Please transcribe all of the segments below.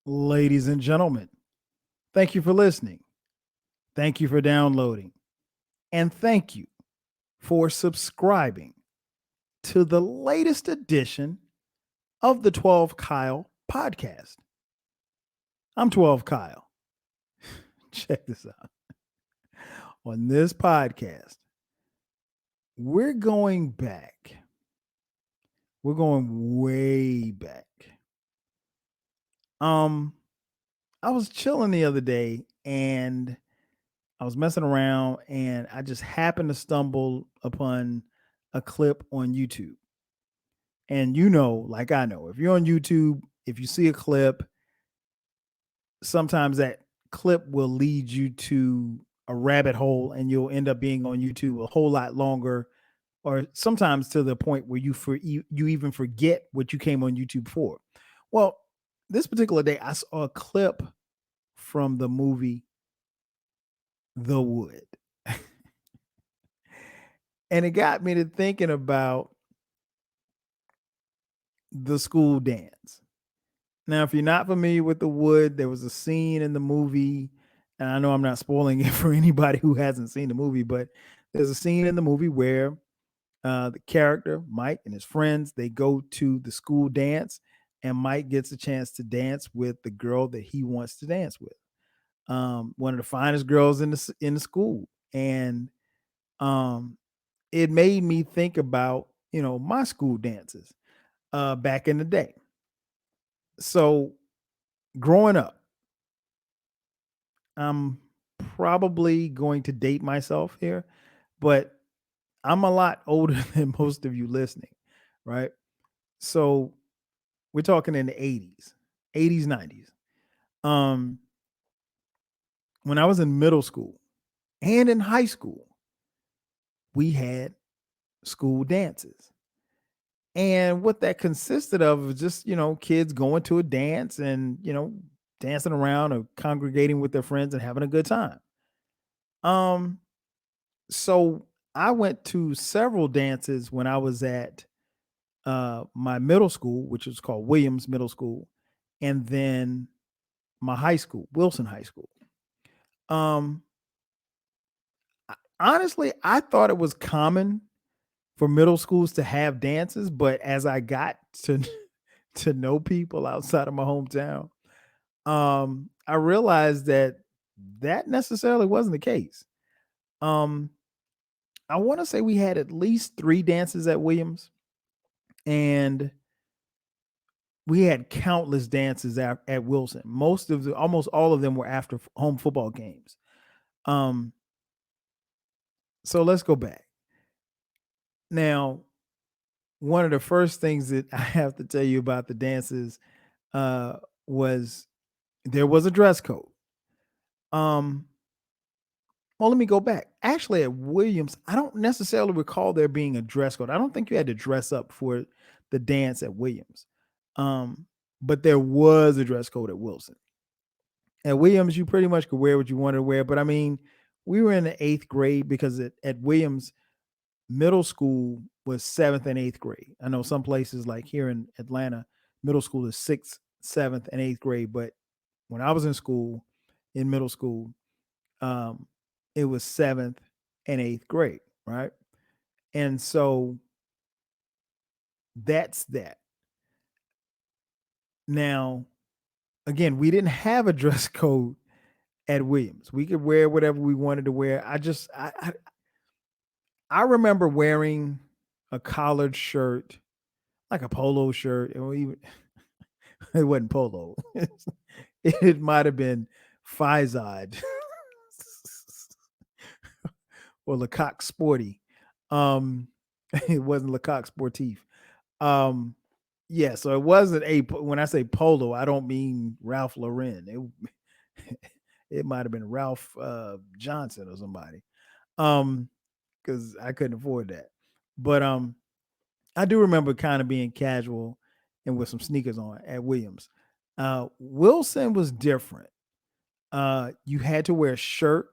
Ladies and gentlemen, thank you for listening. Thank you for downloading. And thank you for subscribing to the latest edition of the 12 Kyle podcast. I'm 12 Kyle. Check this out. On this podcast, we're going back. We're going way back. Um, I was chilling the other day and I was messing around and I just happened to stumble upon a clip on YouTube. And like I know, if you're on YouTube, if you see a clip, sometimes that clip will lead you to a rabbit hole and you'll end up being on YouTube a whole lot longer or sometimes to the point where you even forget what you came on YouTube for. Well, this particular day I saw a clip from the movie The Wood. And it got me to thinking about the school dance. Now, if you're not familiar with The Wood, there was a scene in the movie, and I know I'm not spoiling it for anybody who hasn't seen the movie, but there's a scene in the movie where the character Mike and his friends they go to the school dance, and Mike gets a chance to dance with the girl that he wants to dance with, one of the finest girls in the school, and um, it made me think about my school dances back in the day. So growing up, I'm probably going to date myself here, but I'm a lot older than most of you listening, right? So we're talking in the 80s, 90s. Um, when I was in middle school and in high school, we had school dances. And what that consisted of was just, kids going to a dance and, dancing around or congregating with their friends and having a good time. Um, So I went to several dances when I was at my middle school, which was called Williams Middle School, and then my high school, Wilson High School. Um, Honestly, I thought it was common for middle schools to have dances, but as I got to to know people outside of my hometown, I realized that that necessarily wasn't the case. Um, I want to say we had at least 3 dances at Williams, and we had countless dances at Wilson. Almost all of them were after home football games. Um, so let's go back. Now, one of the first things that I have to tell you about the dances uh, was there was a dress code. Um, well, let me go back. Actually, at Williams, I don't necessarily recall there being a dress code. I don't think you had to dress up for the dance at Williams. Um, but there was a dress code at Wilson. At Williams, you pretty much could wear what you wanted to wear. But I mean, we were in the 8th grade because at Williams, middle school was 7th and 8th grade. I know some places like here in Atlanta, middle school is 6th, 7th, and 8th grade. But when I was in school, in middle school, um, it was 7th and 8th grade, right? And so that's that. Now, again, we didn't have a dress code at Williams. We could wear whatever we wanted to wear. I remember wearing a collared shirt, like a polo shirt, or even it wasn't polo. It might have been Fizod or Lecoq Sporty. Um, it wasn't Lecoq Sportif. Um, yeah, so it wasn't when I say polo, I don't mean Ralph Lauren. It might have been Ralph Johnson or somebody. Because I couldn't afford that. But I do remember kind of being casual and with some sneakers on at Williams. Wilson was different. You had to wear a shirt,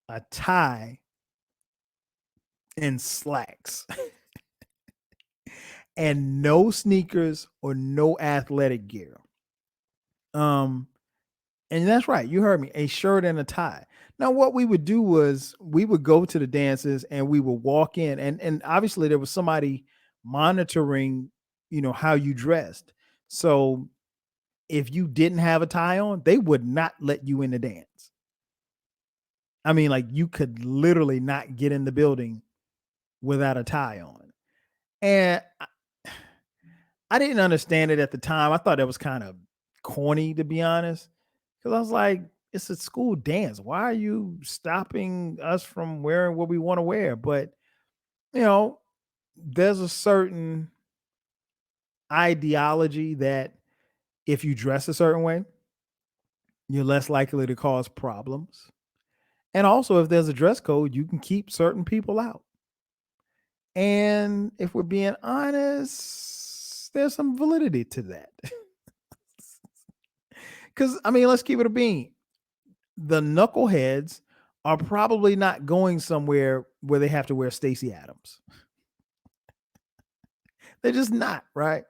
a tie, and slacks, and no sneakers or no athletic gear. Um, and that's right, you heard me, a shirt and a tie. Now, what we would do was we would go to the dances and we would walk in, and obviously there was somebody monitoring, how you dressed. So if you didn't have a tie on, they would not let you in the dance. I mean, like you could literally not get in the building without a tie on. And I didn't understand it at the time. I thought that was kind of corny, to be honest, because I was like, it's a school dance. Why are you stopping us from wearing what we want to wear? But, you know, there's a certain ideology that if you dress a certain way, you're less likely to cause problems. And also, if there's a dress code, you can keep certain people out. And if we're being honest, there's some validity to that. Because, I mean, let's keep it a bean. The knuckleheads are probably not going somewhere where they have to wear Stacey Adams. They're just not, right?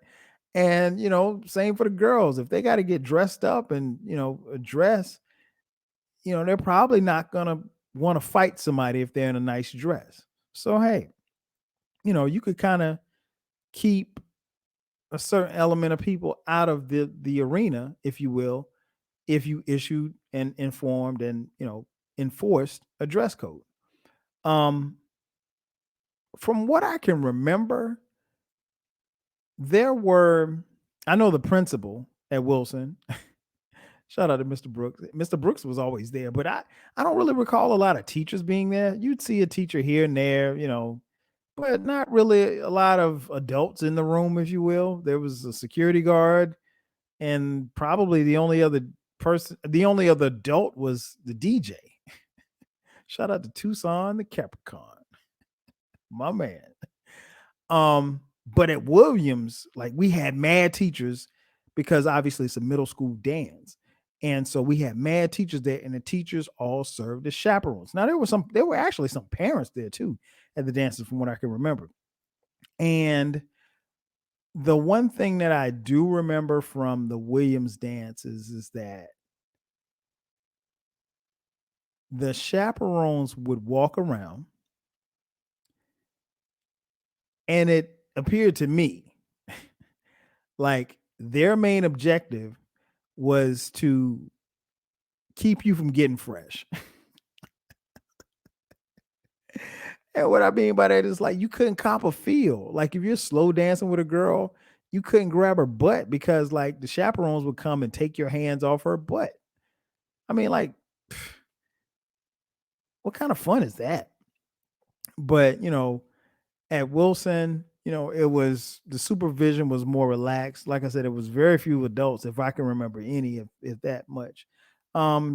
And, same for the girls. If they got to get dressed up and, dress, they're probably not going to want to fight somebody if they're in a nice dress. So, hey, you could kind of keep a certain element of people out of the arena, if you will, if you issued and informed and enforced a dress code. Um, from what I can remember, there were I know the principal at Wilson. Shout out to Mr. Brooks. Mr. Brooks was always there, but I don't really recall a lot of teachers being there. You'd see a teacher here and there, but not really a lot of adults in the room, if you will. There was a security guard, and probably the only other adult was the DJ. Shout out to Tucson the Capricorn, my man. But at Williams, like we had mad teachers because obviously it's a middle school dance. And so we had mad teachers there, and the teachers all served as chaperones. Now there were actually some parents there too at the dances, from what I can remember. And the one thing that I do remember from the Williams dances is that the chaperones would walk around, and it appeared to me like their main objective was to keep you from getting fresh. And what I mean by that is like you couldn't cop a feel. Like if you're slow dancing with a girl, you couldn't grab her butt because like the chaperones would come and take your hands off her butt. I mean, like, what kind of fun is that? But at Wilson, it was the supervision was more relaxed. Like I said, it was very few adults, if I can remember any, if that much.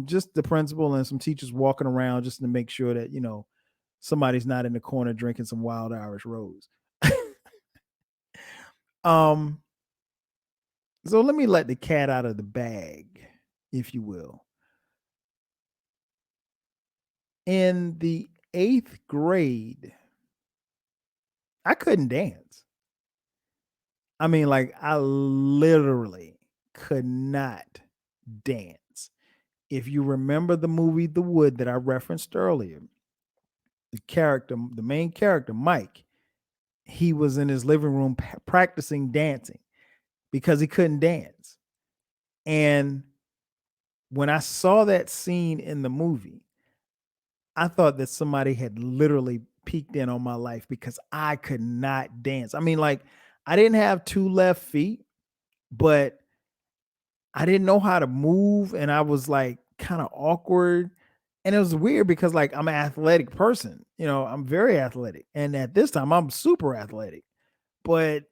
Just the principal and some teachers walking around just to make sure that somebody's not in the corner drinking some wild Irish rose. um, so let me let the cat out of the bag, if you will. In the 8th grade, I couldn't dance. I mean, like, I literally could not dance. If you remember the movie The Wood that I referenced earlier, the main character, Mike, he was in his living room practicing dancing because he couldn't dance. And when I saw that scene in the movie, I thought that somebody had literally peeked in on my life because I could not dance. I mean, like, I didn't have two left feet, but I didn't know how to move, and I was like kind of awkward. And it was weird because like I'm an athletic person, I'm very athletic. And at this time I'm super athletic, but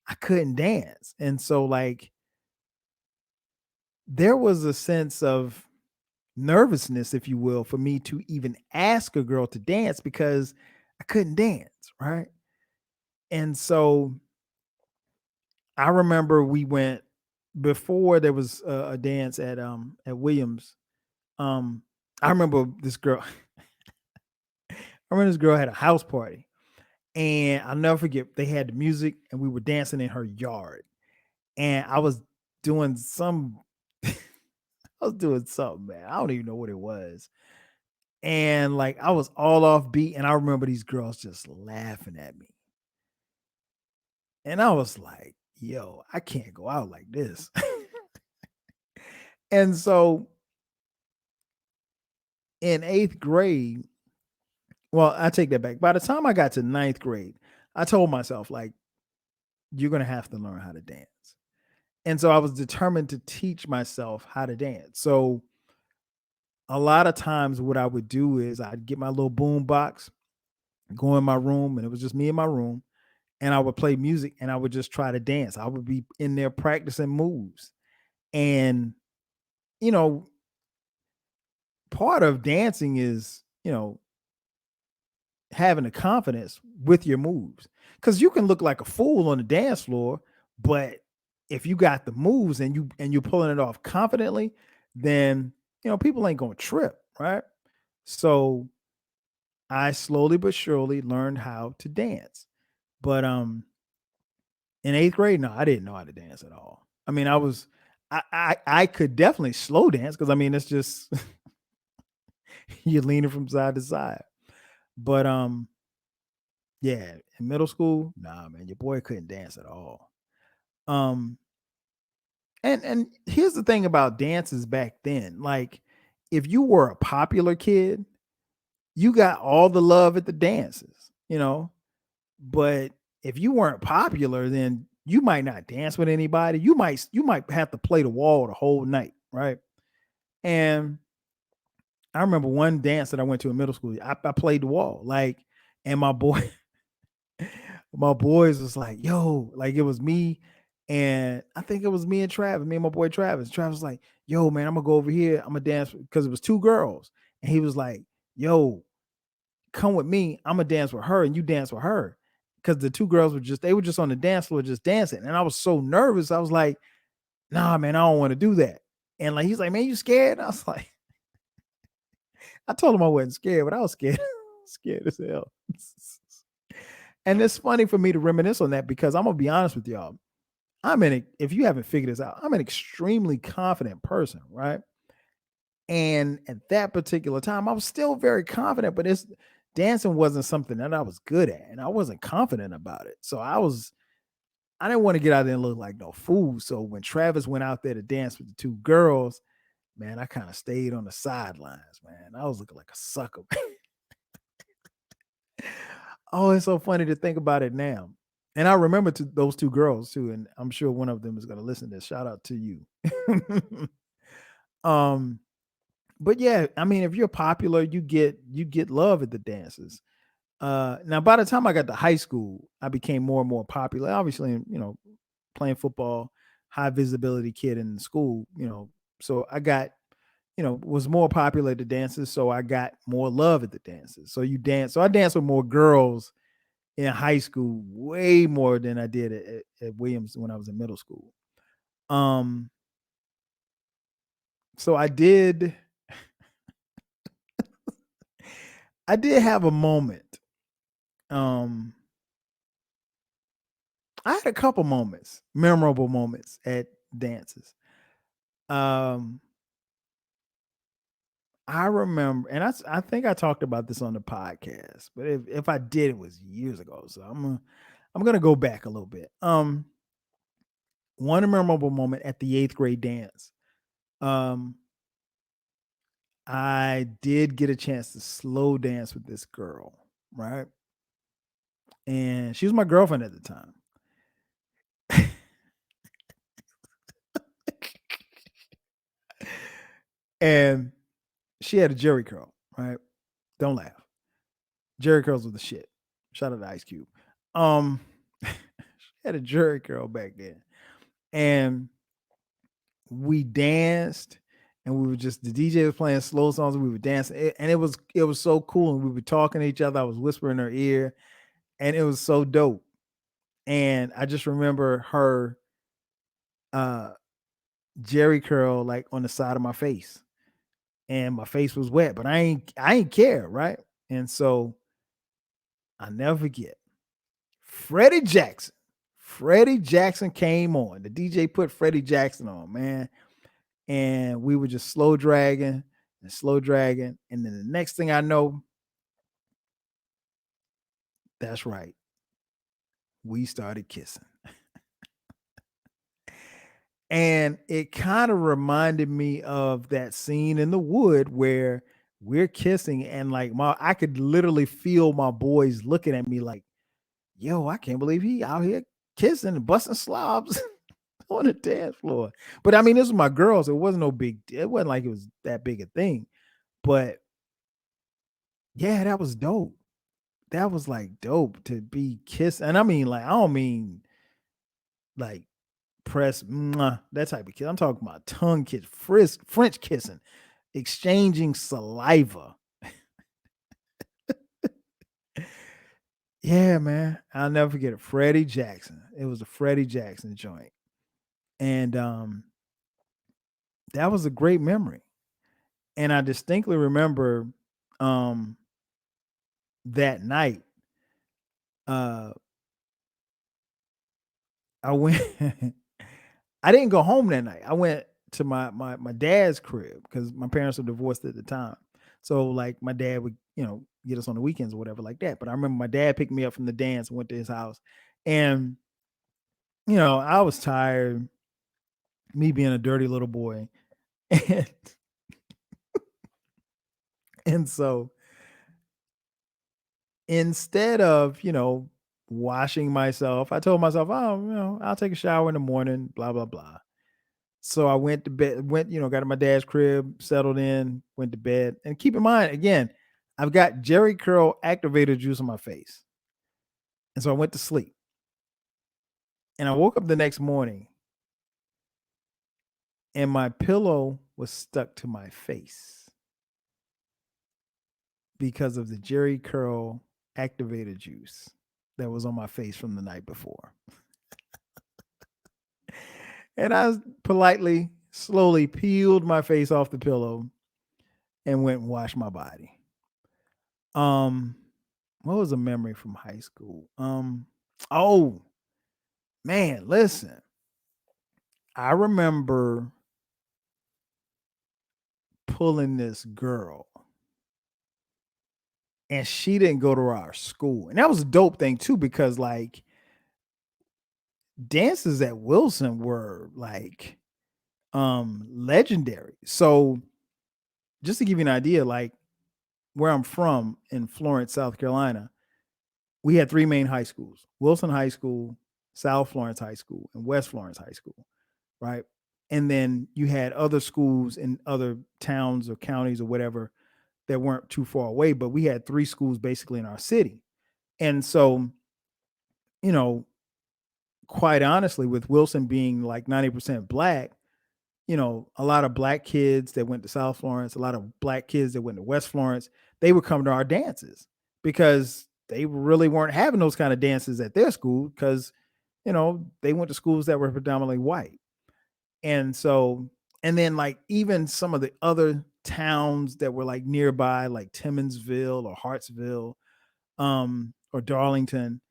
I couldn't dance. And so like there was a sense of nervousness, if you will, for me to even ask a girl to dance because I couldn't dance, right? And so I remember we went before there was a dance at Williams. Um, I remember this girl. I remember this girl had a house party, and I'll never forget. They had the music, and we were dancing in her yard, and I was doing some was doing something, man. I don't even know what it was. And like I was all off beat, and I remember these girls just laughing at me. And I was like, yo, I can't go out like this. And so in eighth grade, well, I take that back. By the time I got to ninth grade, I told myself, like, you're going to have to learn how to dance. And so I was determined to teach myself how to dance. So a lot of times, what I would do is I'd get my little boom box, go in my room, and it was just me in my room, and I would play music and I would just try to dance. I would be in there practicing moves. And, you know, part of dancing is, having the confidence with your moves. Cause you can look like a fool on the dance floor, but if you got the moves and you're pulling it off confidently, then people ain't gonna trip, right? So I slowly but surely learned how to dance. But in eighth grade, no, I didn't know how to dance at all. I mean, I could definitely slow dance because I mean it's just you're leaning from side to side. But yeah, in middle school, nah, man, your boy couldn't dance at all. Um, and here's the thing about dances back then. Like, if you were a popular kid, you got all the love at the dances, But if you weren't popular, then you might not dance with anybody. You might have to play the wall the whole night, right? And I remember one dance that I went to in middle school. I played the wall, like, and my boy, my boys was like, "Yo," like it was me, and I think it was me and Travis, me and my boy Travis. Travis was like, "Yo, man, I'm gonna go over here. I'm gonna dance," because it was two girls, and he was like, "Yo, come with me. I'm gonna dance with her, and you dance with her." Because the two girls were just on the dance floor just dancing, and I was so nervous. I was like, "Nah, man, I don't want to do that." And like he's like, "Man, you scared?" I was like, I told him I wasn't scared, but I was scared, scared as hell. And it's funny for me to reminisce on that because I'm gonna be honest with y'all. If you haven't figured this out, I'm an extremely confident person, right? And at that particular time, I was still very confident, but it's dancing wasn't something that I was good at, and I wasn't confident about it. So I didn't want to get out there and look like no fool. So when Travis went out there to dance with the two girls, man, I kind of stayed on the sidelines, man. I was looking like a sucker. Oh, it's so funny to think about it now. And I remember those two girls too, and I'm sure one of them is going to listen to this. Shout out to you. um, but yeah, I mean, if you're popular, you get love at the dances. Now by the time I got to high school, I became more and more popular. Obviously, playing football, high visibility kid in school, so I got, was more popular at the dances, so I got more love at the dances. So I danced with more girls in high school, way more than I did at Williams when I was in middle school. Um, so I did have a moment. Um, I had a couple moments, memorable moments at dances. Um, I remember, and I think I talked about this on the podcast, but if I did, it was years ago. So I'm gonna go back a little bit. One memorable moment at the eighth grade dance. Um, I did get a chance to slow dance with this girl, right? And she was my girlfriend at the time. And she had a Jerry curl, right? Don't laugh. Jerry curls were the shit. Shout out to Ice Cube. She had a Jerry curl back then. And we danced and we were just the DJ was playing slow songs and we were dancing. And it was so cool. And we were talking to each other. I was whispering in her ear, and it was so dope. And I just remember her uh Jerry curl like on the side of my face. And my face was wet, but I ain't care, right? And so I never forget. Freddie Jackson. Freddie Jackson came on. The DJ put Freddie Jackson on, man. and we were just slow dragging and slow dragging. And then the next thing I know, that's right, we started kissing. And it kind of reminded me of that scene in the wood where we're kissing and like my I could literally feel my boys looking at me like, yo, I can't believe he out here kissing and busting slobs on the dance floor. But I mean, this was my girls. It wasn't no big deal. It wasn't like it was that big a thing. But yeah, that was dope. That was like dope to be kissed. And I mean, like, I don't mean like press mwah, that type of kiss. I'm talking about tongue kiss, French kissing, exchanging saliva. Yeah, man. I'll never forget it. Freddie Jackson. It was a Freddie Jackson joint. And that was a great memory. And I distinctly remember um that night, uh I went I didn't go home that night. I went to my dad's crib because my parents were divorced at the time. So like my dad would, get us on the weekends or whatever like that. But I remember my dad picked me up from the dance and went to his house. And, I was tired, me being a dirty little boy. And, and so instead of, washing myself, I told myself, oh, I'll take a shower in the morning, blah, blah, blah. So I went to bed, got to my dad's crib, settled in, went to bed. And keep in mind, again, I've got Jerry Curl activator juice on my face. And so I went to sleep. And I woke up the next morning and my pillow was stuck to my face because of the Jerry Curl activator juice that was on my face from the night before. And I politely, slowly peeled my face off the pillow and went and washed my body. Um, what was a memory from high school? Oh man, listen. I remember pulling this girl and she didn't go to our school. And that was a dope thing too, because like dances at Wilson were like legendary. So just to give you an idea, like where I'm from in Florence, South Carolina, we had three main high schools: Wilson High School, South Florence High School, and West Florence High School, right? And then you had other schools in other towns or counties or whatever that weren't too far away, but we had three schools basically in our city. And so, you know, quite honestly, with Wilson being like 90% black, a lot of black kids that went to South Florence, a lot of black kids that went to West Florence, they would come to our dances because they really weren't having those kind of dances at their school because, they went to schools that were predominantly white. And so, and then like even some of the other towns that were like nearby, like Timmonsville or Hartsville, or Darlington,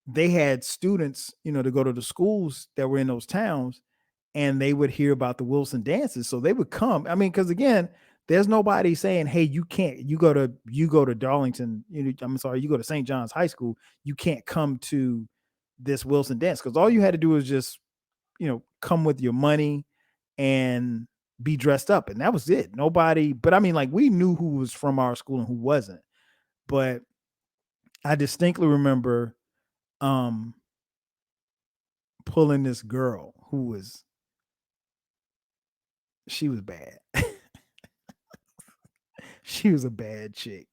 they had students, to go to the schools that were in those towns and they would hear about the Wilson dances. So they would come. I mean, because again, there's nobody saying, "Hey, you can't. You go to Darlington. I'm sorry, you go to St. John's High School. You can't come to this Wilson dance because all you had to do was just, come with your money and be dressed up, and that was it. Nobody. But I mean, like we knew who was from our school and who wasn't. But I distinctly remember um pulling this girl who was she was bad. She was a bad chick.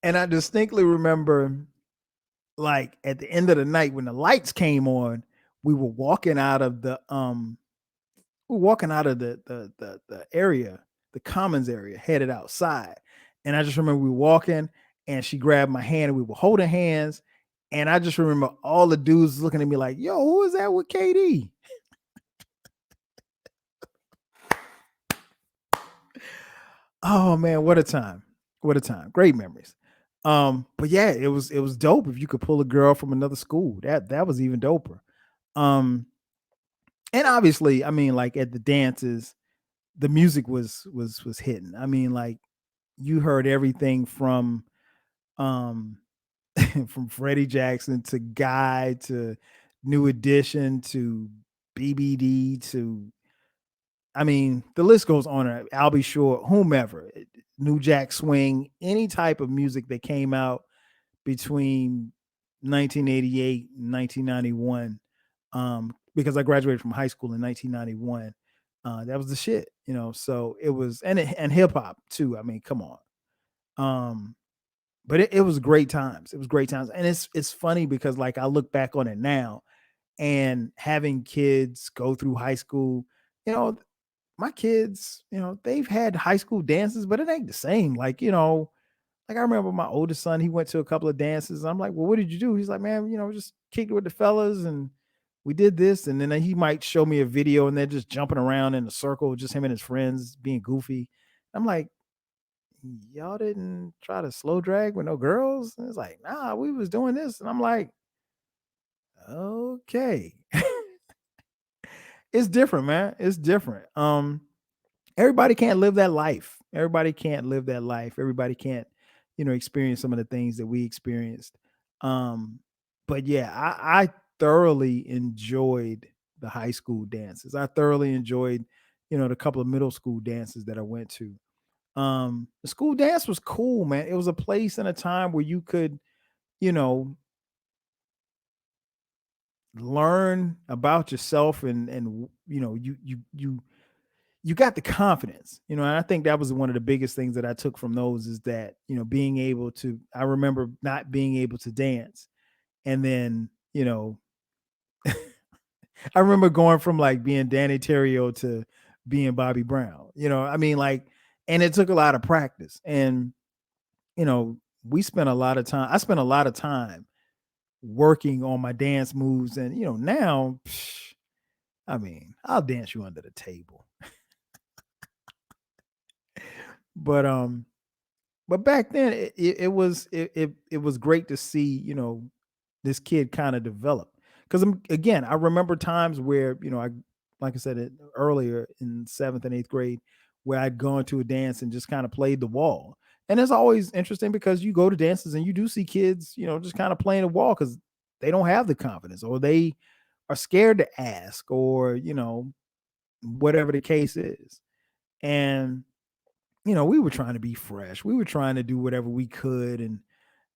And I distinctly remember, like, at the end of the night when the lights came on, we were walking out of the area, the commons area, headed outside. And I just remember we were walking and she grabbed my hand and we were holding hands. And I just remember all the dudes looking at me like, yo, who is that with KD? Oh man, what a time. What a time. Great memories. But yeah, it was dope if you could pull a girl from another school. That was even doper. Um, And obviously, I mean, like at the dances, the music was hitting. I mean, like you heard everything from um from Freddie Jackson to Guy to New Edition to BBD to, I mean, the list goes on. Albie Shore, whomever, New Jack Swing, any type of music that came out between 1988 and 1991, because I graduated from high school in 1991. That was the shit, you know. So it was, and hip hop too. I mean, come on. Um, but it was great times. It was great times, and it's funny because like I look back on it now, and having kids go through high school, you know, my kids, you know, they've had high school dances, but it ain't the same. Like, you know, like I remember my oldest son, he went to a couple of dances. I'm like, well, what did you do? He's like, man, you know, just kicked it with the fellas and we did this. And then he might show me a video and they're just jumping around in a circle, just him and his friends being goofy. I'm like, y'all didn't try to slow drag with no girls? And it's like, nah, we was doing this. And I'm like, okay. It's different, man. It's different. Everybody can't live that life. Everybody can't live that life. Everybody can't, you know, experience some of the things that we experienced. Um, but yeah, I thoroughly enjoyed the high school dances. I thoroughly enjoyed, you know, the couple of middle school dances that I went to. The school dance was cool, man. It was a place and a time where you could, you know, learn about yourself and you know, you got the confidence, you know, and I think that was one of the biggest things that I took from those is that, you know, being able to, I remember not being able to dance. And then, you know, I remember going from like being Danny Terrio to being Bobby Brown, you know, I mean, like, and it took a lot of practice. And, you know, I spent a lot of time working on my dance moves. And, you know, now, I mean, I'll dance you under the table. But but back then it was great to see, you know, this kid kind of develop. Because again, I remember times where, you know, I, like I said it earlier, in seventh and eighth grade, where I'd gone to a dance and just kind of played the wall. And it's always interesting because you go to dances and you do see kids, you know, just kind of playing the wall because they don't have the confidence or they are scared to ask, or, you know, whatever the case is. And you know, we were trying to be fresh. We were trying to do whatever we could. And,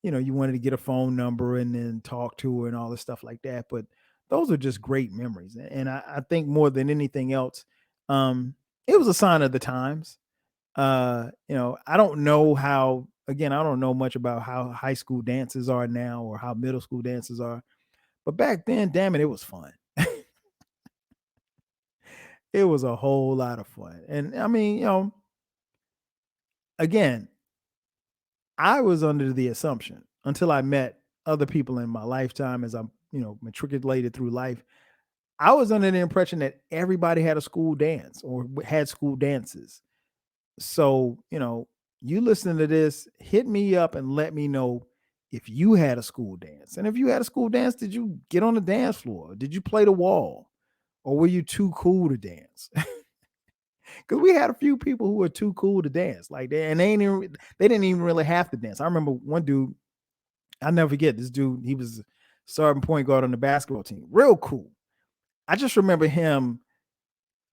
you know, you wanted to get a phone number and then talk to her and all this stuff like that. But those are just great memories. And I think more than anything else, it was a sign of the times. You know, I don't know how, again, I don't know much about how high school dances are now or how middle school dances are. But back then, damn it, it was fun. It was a whole lot of fun. And I mean, you know, again, I was under the assumption until I met other people in my lifetime as I'm, you know, matriculated through life. I was under the impression that everybody had a school dance or had school dances. So, you know, you listen to this, hit me up and let me know if you had a school dance. And if you had a school dance, did you get on the dance floor? Did you play the wall? Or were you too cool to dance? Because we had a few people who were too cool to dance. Like they didn't even really have to dance. I remember one dude, I'll never forget this dude. He was starting point guard on the basketball team. Real cool. I just remember him,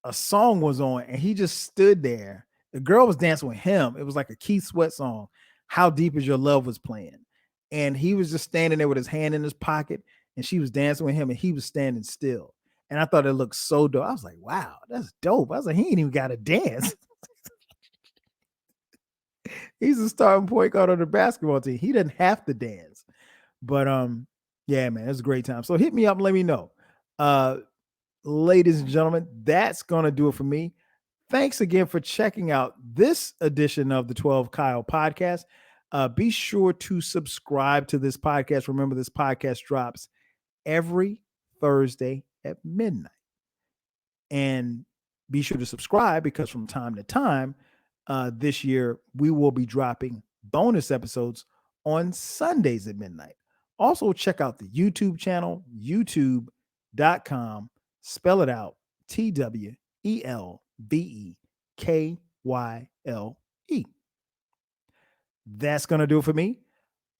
a song was on and he just stood there. The girl was dancing with him. It was like a Keith Sweat song. How Deep Is Your Love was playing. And he was just standing there with his hand in his pocket and she was dancing with him and he was standing still. And I thought it looked so dope. I was like, wow, that's dope. I was like, he ain't even got to dance. He's a starting point guard on the basketball team. He doesn't have to dance. But yeah, man, it was a great time. So hit me up and let me know. Uh, ladies and gentlemen, that's gonna do it for me. Thanks again for checking out this edition of the 12 Kyle podcast. Be sure to subscribe to this podcast. Remember, this podcast drops every Thursday at midnight. And be sure to subscribe because from time to time, this year, we will be dropping bonus episodes on Sundays at midnight. Also, check out the YouTube channel, youtube.com, spell it out, TWELVEKYLE. That's going to do it for me.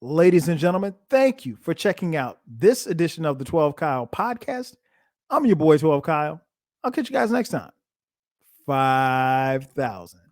Ladies and gentlemen, thank you for checking out this edition of the 12 Kyle podcast. I'm your boy, 12 Kyle. I'll catch you guys next time. 5,000.